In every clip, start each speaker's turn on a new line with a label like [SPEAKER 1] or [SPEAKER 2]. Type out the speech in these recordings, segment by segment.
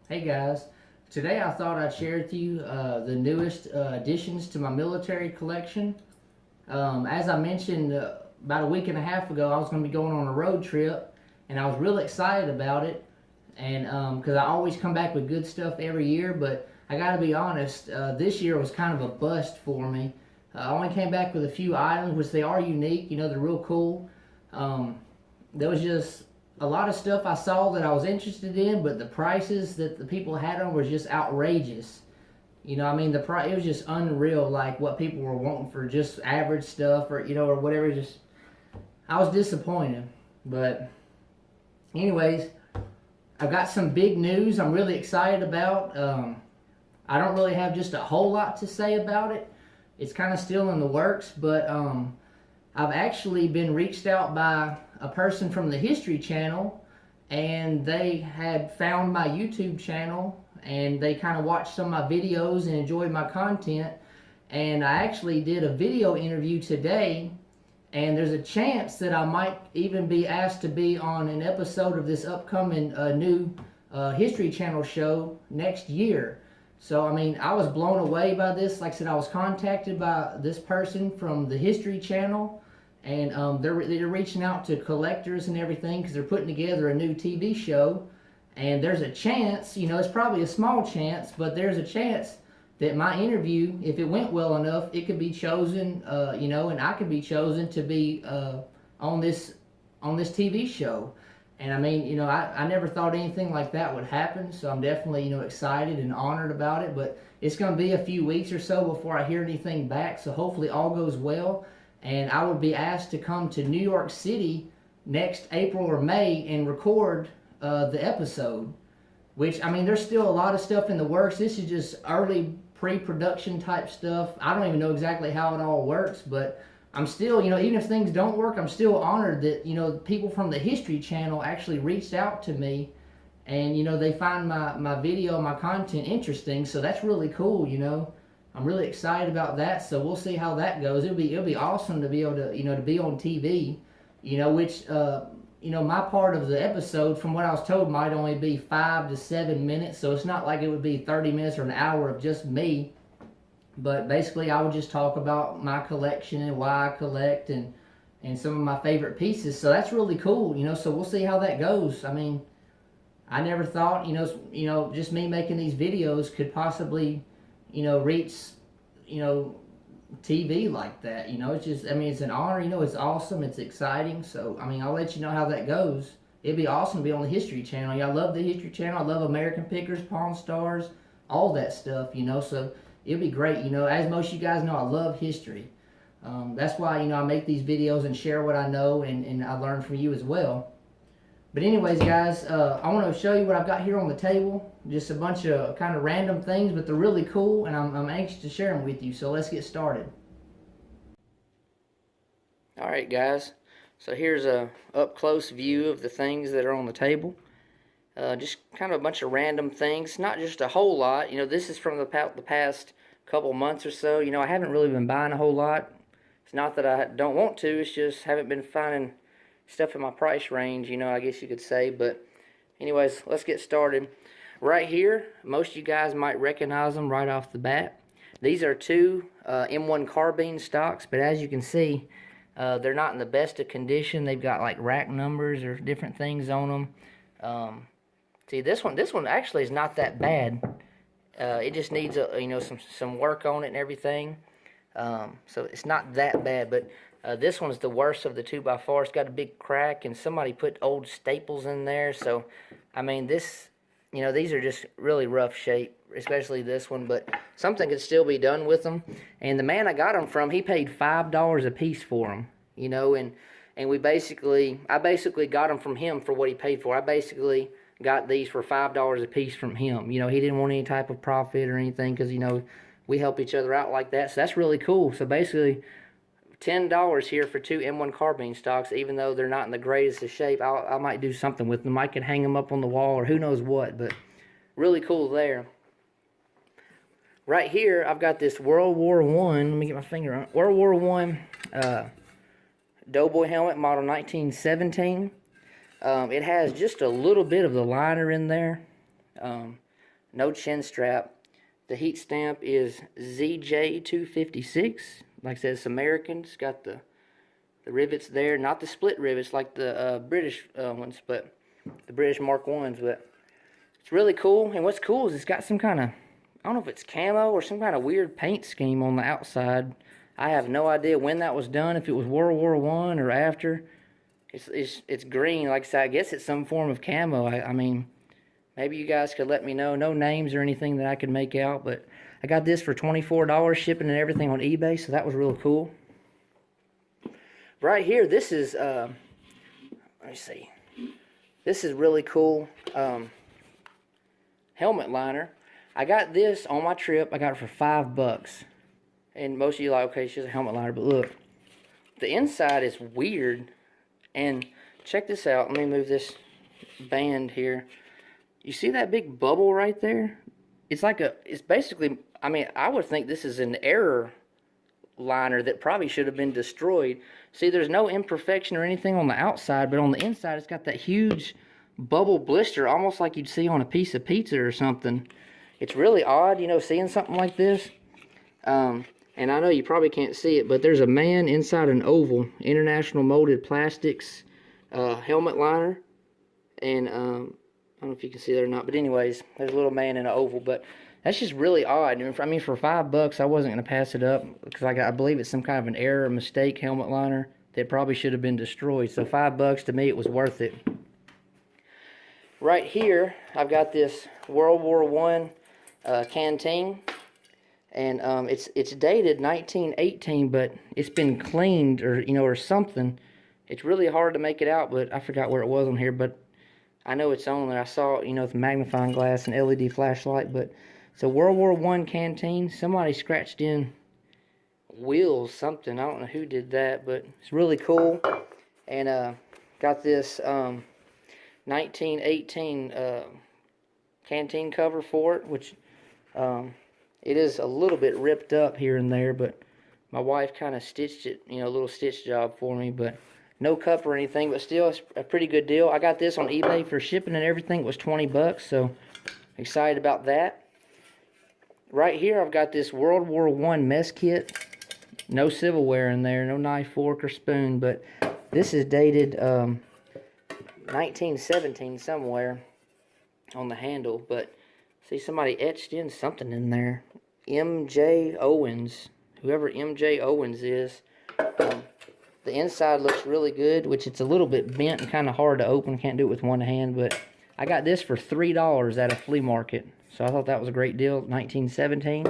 [SPEAKER 1] Hey guys, today I thought I'd share with you the newest additions to my military collection. As I mentioned about a week and a half ago, I was going to be going on a road trip, and I was really excited about it. And because I always come back with good stuff every year, but I got to be honest, this year was kind of a bust for me. I only came back with a few items, which they are unique. You know, they're real cool. Um, there was just a lot of stuff I saw that I was interested in, but the prices that the people had on was just outrageous. You know, I mean, the price, it was just unreal, like what people were wanting for just average stuff, or or whatever. Just I was disappointed. But anyways, I've got some big news I'm really excited about. I don't really have just a whole lot to say about it. It's kind of still in the works, but I've actually been reached out by a person from the History Channel, and they had found my YouTube channel, and they kind of watched some of my videos and enjoyed my content. And I actually did a video interview today, and there's a chance that I might even be asked to be on an episode of this upcoming new History Channel show next year. So, I mean, I was blown away by this. Like I said, I was contacted by this person from the History Channel, and they're reaching out to collectors and everything because they're putting together a new TV show. And there's a chance, it's probably a small chance, but there's a chance that my interview, if it went well enough, it could be chosen, and I could be chosen to be on this TV show. And I mean, I never thought anything like that would happen, so I'm definitely, excited and honored about it. But it's going to be a few weeks or so before I hear anything back, so hopefully all goes well. And I would be asked to come to New York City next April or May and record the episode. Which, I mean, there's still a lot of stuff in the works. This is just early pre-production type stuff. I don't even know exactly how it all works, but I'm still, even if things don't work, I'm still honored that, people from the History Channel actually reached out to me, and, they find my video, my content interesting, so that's really cool. I'm really excited about that, so we'll see how that goes. It'll be awesome to be able to, to be on TV, which, my part of the episode, from what I was told, might only be 5 to 7 minutes, so it's not like it would be 30 minutes or an hour of just me. But basically, I would just talk about my collection and why I collect and some of my favorite pieces. So that's really cool, so we'll see how that goes. I mean, I never thought, just me making these videos could possibly, reach, TV like that. It's just, I mean, it's an honor, it's awesome, it's exciting. So, I mean, I'll let you know how that goes. It'd be awesome to be on the History Channel. I love the History Channel. I love American Pickers, Pawn Stars, all that stuff, so it'd be great. As most of you guys know, I love history. That's why, I make these videos and share what I know, and I learn from you as well. But anyways, guys, I want to show you what I've got here on the table. Just a bunch of kind of random things, but they're really cool, and I'm anxious to share them with you. So let's get started. All right, guys. So here's a up-close view of the things that are on the table. Just kind of a bunch of random things, not just a whole lot. This is from the past couple months or so. I haven't really been buying a whole lot. It's not that I don't want to, it's just haven't been finding stuff in my price range, I guess you could say. But anyways, let's get started. Right here, most of you guys might recognize them right off the bat. These are two M1 carbine stocks, but as you can see, they're not in the best of condition. They've got like rack numbers or different things on them. See, this one actually is not that bad. It just needs some work on it and everything. So it's not that bad, but this one's the worst of the two by far. It's got a big crack, and somebody put old staples in there. So, I mean, these are just really rough shape, especially this one. But something could still be done with them. And the man I got them from, he paid $5 a piece for them. And I basically got them from him for what he paid for. I basically got these for $5 a piece from him. He didn't want any type of profit or anything because, we help each other out like that. So that's really cool. So basically, $10 here for two M1 carbine stocks, even though they're not in the greatest of shape. I might do something with them. I could hang them up on the wall or who knows what, but really cool there. Right here, I've got this World War One. Let me get my finger on it. World War One Doughboy helmet, model 1917. It has just a little bit of the liner in there. no chin strap. The heat stamp is ZJ256. Like I said, it's American. It's got the rivets there, not the split rivets like the British ones, but the British Mark 1s. But it's really cool. And what's cool is it's got some kind of, I don't know if it's camo or some kind of weird paint scheme on the outside. I have no idea when that was done, if it was World War I or after. It's green. Like I said, I guess it's some form of camo. I mean, maybe you guys could let me know. No names or anything that I could make out, but I got this for $24 shipping and everything on eBay, so that was real cool. Right here, this is, let me see. This is really cool. Helmet liner. I got this on my trip. I got it for $5. And most of you are like, okay, it's just a helmet liner, but look. The inside is weird. And check this out. Let me move this band here. You see that big bubble right there? It's like it's basically, I mean, I would think this is an error liner that probably should have been destroyed. See, there's no imperfection or anything on the outside, but on the inside it's got that huge bubble blister, almost like you'd see on a piece of pizza or something. It's really odd, you know, seeing something like this. And I know you probably can't see it, but there's a man inside an oval, International Molded Plastics helmet liner. And I don't know if you can see that or not, but anyways, there's a little man in an oval. But that's just really odd. I mean, for $5, I wasn't going to pass it up because I believe it's some kind of an error, a mistake helmet liner that probably should have been destroyed. So $5 to me, it was worth it. Right here, I've got this World War I canteen. And it's dated 1918, but it's been cleaned or something. It's really hard to make it out, but I forgot where it was on here. But I know it's on there. I saw with magnifying glass and LED flashlight. But it's a World War I canteen. Somebody scratched in wheels, something. I don't know who did that, but it's really cool. And got this 1918 canteen cover for it, which it is a little bit ripped up here and there, but my wife kind of stitched it, a little stitch job for me, but no cup or anything, but still it's a pretty good deal. I got this on eBay for shipping and everything. It was $20, so excited about that. Right here, I've got this World War I mess kit. No silverware in there, no knife, fork, or spoon, but this is dated 1917 somewhere on the handle, but see, somebody etched in something in there. M.J. Owens. Whoever M.J. Owens is. The inside looks really good, which it's a little bit bent and kind of hard to open. Can't do it with one hand, but I got this for $3 at a flea market. So I thought that was a great deal. 1917.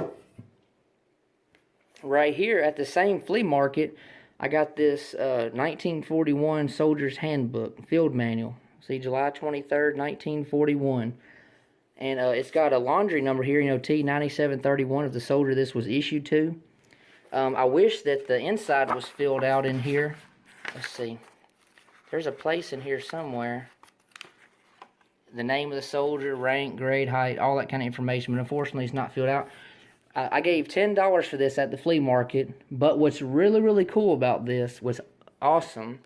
[SPEAKER 1] Right here at the same flea market, I got this 1941 Soldier's Handbook, Field Manual. See, July 23rd, 1941. And it's got a laundry number here, T9731 of the soldier this was issued to. I wish that the inside was filled out in here. Let's see. There's a place in here somewhere. The name of the soldier, rank, grade, height, all that kind of information. But unfortunately, it's not filled out. I gave $10 for this at the flea market. But what's really, really cool about this, what's awesome,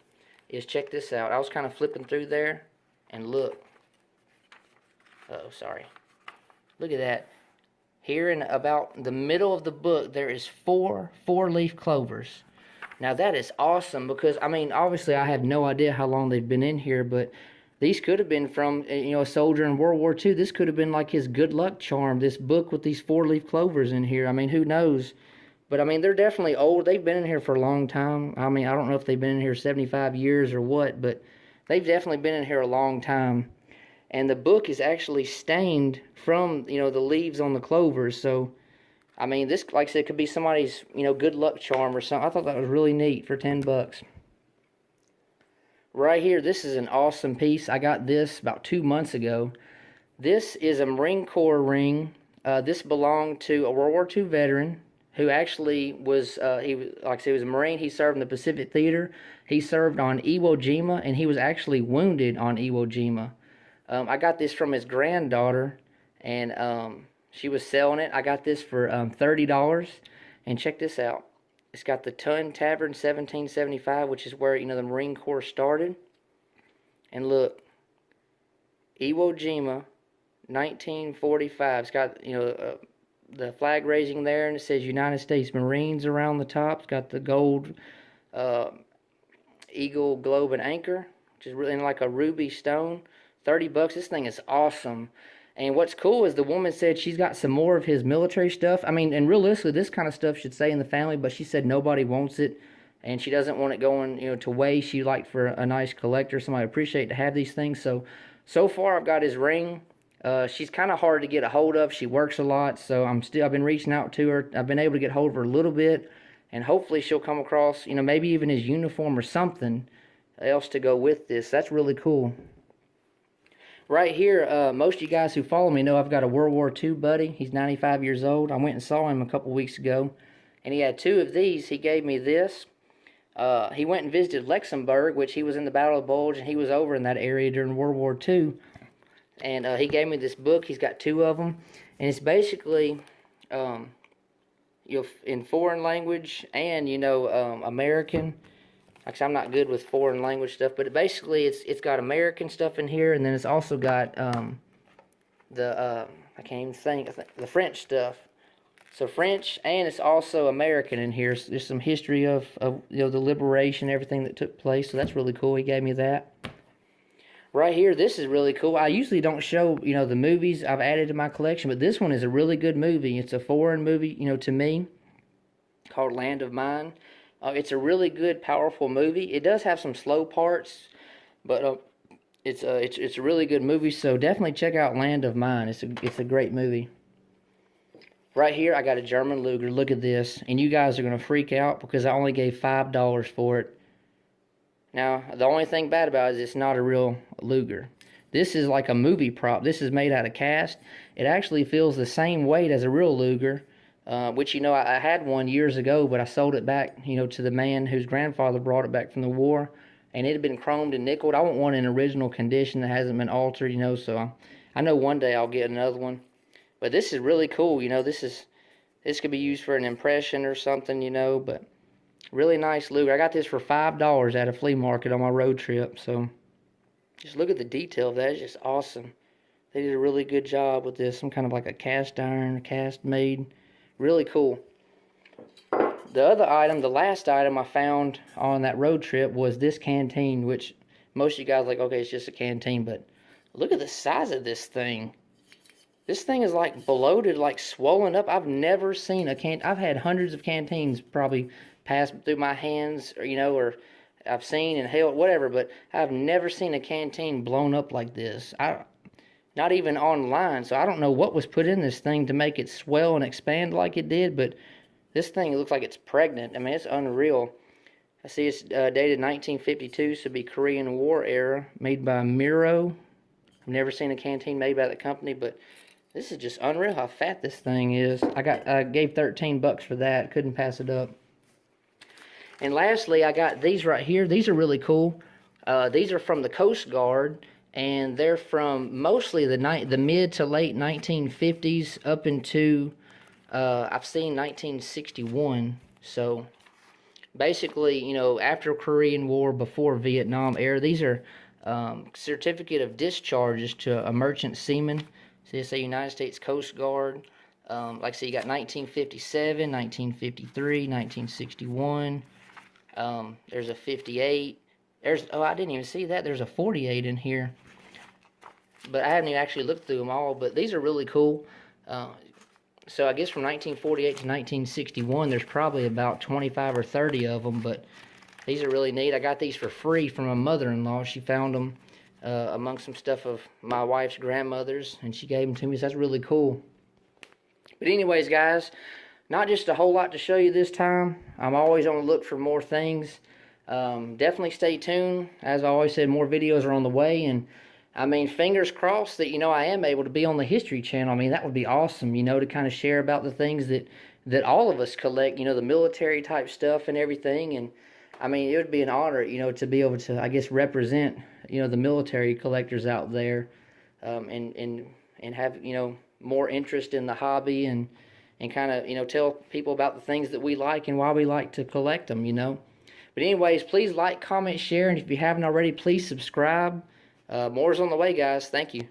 [SPEAKER 1] is check this out. I was kind of flipping through there. And look. Uh-oh, sorry. Look at that. Here in about the middle of the book, there is four-leaf clovers. Now, that is awesome because, I mean, obviously I have no idea how long they've been in here, but these could have been from, a soldier in World War II. This could have been like his good luck charm, this book with these four-leaf clovers in here. I mean, who knows? But, I mean, they're definitely old. They've been in here for a long time. I mean, I don't know if they've been in here 75 years or what, but they've definitely been in here a long time. And the book is actually stained from, the leaves on the clovers. So, I mean, this, like I said, could be somebody's, good luck charm or something. I thought that was really neat for $10. Right here, this is an awesome piece. I got this about 2 months ago. This is a Marine Corps ring. This belonged to a World War II veteran who actually was, like I said, he was a Marine. He served in the Pacific Theater. He served on Iwo Jima, and he was actually wounded on Iwo Jima. I got this from his granddaughter, and she was selling it. I got this for $30, and check this out. It's got the Tun Tavern 1775, which is where, the Marine Corps started. And look, Iwo Jima, 1945. It's got, the flag raising there, and it says United States Marines around the top. It's got the gold uh, eagle, globe, and anchor, which is really like a ruby stone. $30. This thing is awesome. And what's cool is the woman said she's got some more of his military stuff. I mean, and realistically, this kind of stuff should stay in the family, but she said nobody wants it, and she doesn't want it going, to waste. She liked for a nice collector, somebody appreciate to have these things. So far, I've got his ring. She's kind of hard to get a hold of. She works a lot, so I've been reaching out to her. I've been able to get hold of her a little bit, and hopefully she'll come across, maybe even his uniform or something else to go with this. That's really cool. Right here, most of you guys who follow me know I've got a World War II buddy. He's 95 years old. I went and saw him a couple weeks ago, and he had 2 of these. He gave me this. He went and visited Luxembourg, which he was in the Battle of the Bulge, and he was over in that area during World War II. And he gave me this book. He's got 2 of them, and it's basically, in foreign language and American. Like I said, I'm not good with foreign language stuff, but basically it's got American stuff in here, and then it's also got I can't even think, the French stuff. So French, and it's also American in here. So there's some history of the liberation, everything that took place. So that's really cool. He gave me that. Right here, this is really cool. I usually don't show the movies I've added to my collection, but this one is a really good movie. It's a foreign movie, to me, called Land of Mine. It's a really good, powerful movie. It does have some slow parts, but it's a really good movie. So definitely check out Land of Mine. It's a great movie. Right here, I got a German Luger. Look at this, and you guys are gonna freak out because I only gave $5 for it. Now, the only thing bad about it is it's not a real Luger. This is like a movie prop. This is made out of cast. It actually feels the same weight as a real Luger. Which, I had one years ago, but I sold it back, to the man whose grandfather brought it back from the war, and it had been chromed and nickeled. I want one in original condition that hasn't been altered, so I know one day I'll get another one. But this is really cool, this could be used for an impression or something, but really nice Luger. I got this for $5 at a flea market on my road trip, so just look at the detail of that. It's just awesome. They did a really good job with this, some kind of like a cast iron, cast made. Really cool. The other item, the last item I found on that road trip was this canteen, which most of you guys are like, okay, it's just a canteen, but look at the size of this thing. This thing is like bloated, like swollen up. I've never seen a can. I've had hundreds of canteens probably pass through my hands, or I've seen and held, whatever, but I've never seen a canteen blown up like this. Not even online, so I don't know what was put in this thing to make it swell and expand like it did, but this thing looks like it's pregnant. I mean, it's unreal. I see it's dated 1952, so it'd be Korean War era, made by Miro. I've never seen a canteen made by the company, but this is just unreal how fat this thing is. I gave $13 for that, couldn't pass it up. And lastly, I got these right here. These are really cool. These are from the Coast Guard. And they're from mostly the mid to late 1950s up into, I've seen 1961. So basically, after Korean War, before Vietnam era. These are certificate of discharges to a merchant seaman. So they say United States Coast Guard. Like I say, you got 1957, 1953, 1961. There's a 58. I didn't even see that. There's a 48 in here. But I haven't even actually looked through them all. But these are really cool. So I guess from 1948 to 1961, there's probably about 25 or 30 of them. But these are really neat. I got these for free from my mother-in-law. She found them among some stuff of my wife's grandmother's, and she gave them to me. So that's really cool. But anyways, guys, not just a whole lot to show you this time. I'm always on the look for more things. Definitely stay tuned. As I always said, more videos are on the way, and I mean, fingers crossed that, I am able to be on the History Channel. I mean, that would be awesome, to kind of share about the things that all of us collect, the military type stuff and everything. And I mean, it would be an honor, to be able to, I guess, represent, the military collectors out there, and have, more interest in the hobby and kind of, tell people about the things that we like and why we like to collect them, But anyways, please like, comment, share, and if you haven't already, please subscribe. More's on the way, guys. Thank you.